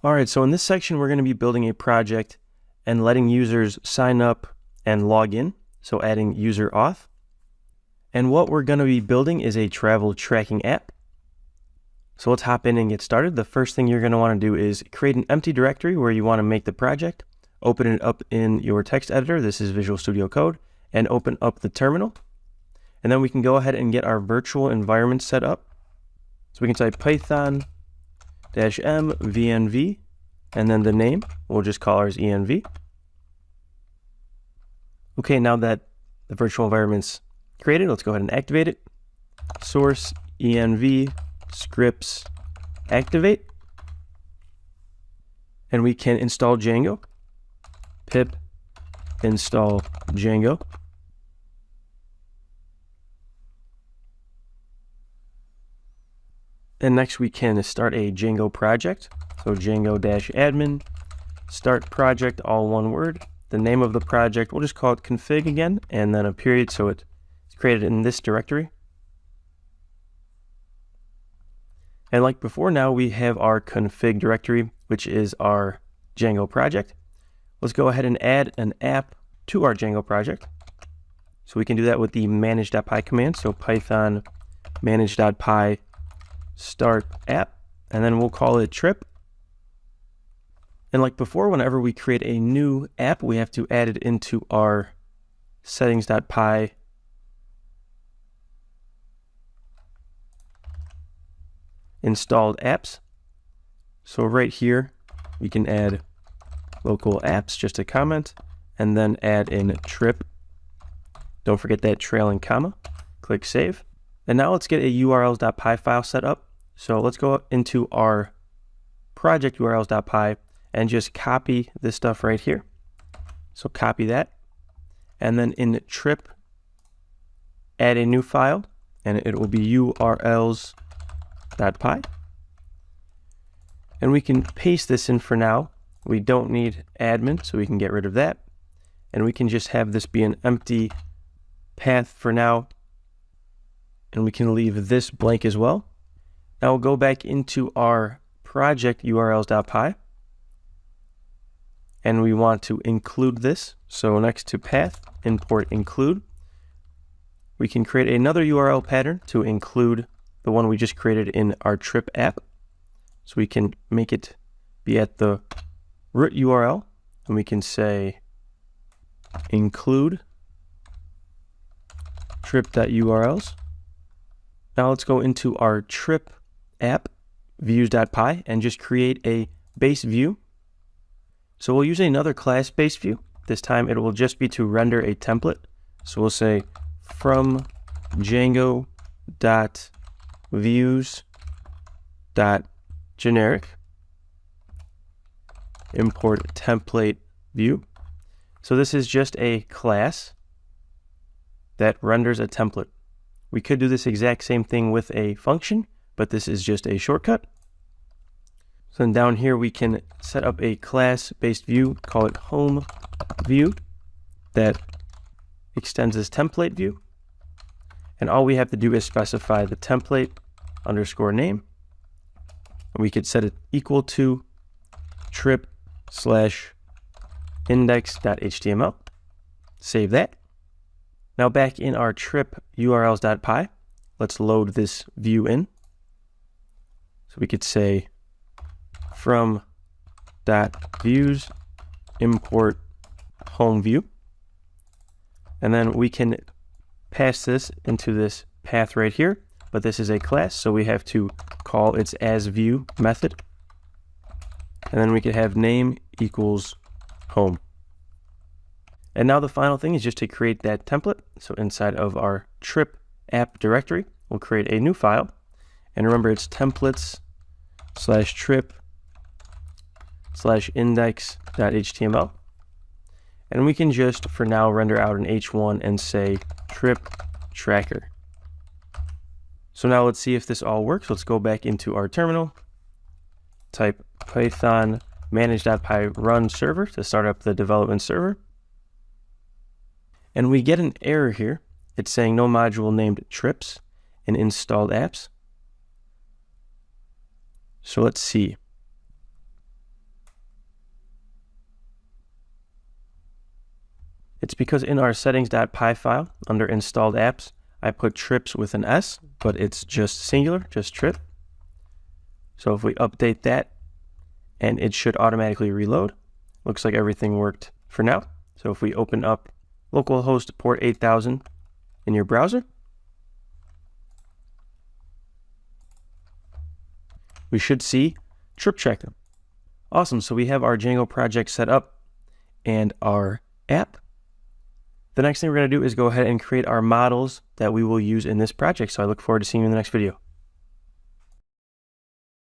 All right, so in this section, we're going to be building a project and letting users sign up and log in, so adding user auth. And what we're going to be building is a travel tracking app. So let's hop in and get started. The first thing you're going to want to do is create an empty directory where you want to make the project. Open it up in your text editor. This is Visual Studio Code, and open up the terminal. And then we can go ahead and get our virtual environment set up. So we can type Python -m venv, and then the name, we'll just call ours env. Okay, now that the virtual environment's created, let's go ahead and activate it. Source env scripts activate. And we can install Django. Pip install Django. And next we can start a Django project. So Django-admin, start project, all one word. The name of the project, we'll just call it config again, and then a period, so it's created in this directory. And like before, now we have our config directory, which is our Django project. Let's go ahead and add an app to our Django project. So we can do that with the manage.py command. So Python manage.py start app, and then we'll call it trip. And like before, whenever we create a new app, we have to add it into our settings.py installed apps. So right here, we can add local apps, just a comment, and then add in trip. Don't forget that trailing comma. Click save. And now let's get a urls.py file set up. So let's go into our project urls.py and just copy this stuff right here. So copy that. And then in trip, add a new file, and it will be urls.py. And we can paste this in for now. We don't need admin, so we can get rid of that. And we can just have this be an empty path for now. And we can leave this blank as well. Now we'll go back into our project urls.py. And we want to include this. So next to path, import include. We can create another URL pattern to include the one we just created in our trip app. So we can make it be at the root URL. And we can say include trip.urls. Now let's go into our trip app views.py and just create a base view. So we'll use another class base view. This time it will just be to render a template. So we'll say from Django.views.generic import template view. So this is just a class that renders a template. We could do this exact same thing with a function, but this is just a shortcut. So then down here we can set up a class-based view, call it home view, that extends this template view. And all we have to do is specify the template underscore name. And we could set it equal to trip/index.html. Save that. Now back in our trip urls.py, let's load this view in. So we could say from .views import home view. And then we can pass this into this path right here, but this is a class, so we have to call its asView method. And then we could have name equals home. And now the final thing is just to create that template. So inside of our trip app directory, we'll create a new file. And remember, it's templates/trip/index.html. And we can just, for now, render out an H1 and say trip tracker. So now let's see if this all works. Let's go back into our terminal. Type Python manage.py run server to start up the development server. And we get an error here. It's saying no module named trips in installed apps. So let's see. It's because in our settings.py file under installed apps, I put trips with an S, but it's just singular, just trip. So if we update that, and it should automatically reload. Looks like everything worked for now. So if we open up localhost port 8000 in your browser, we should see trip tracking. Awesome, so we have our Django project set up and our app. The next thing we're going to do is go ahead and create our models that we will use in this project. So I look forward to seeing you in the next video.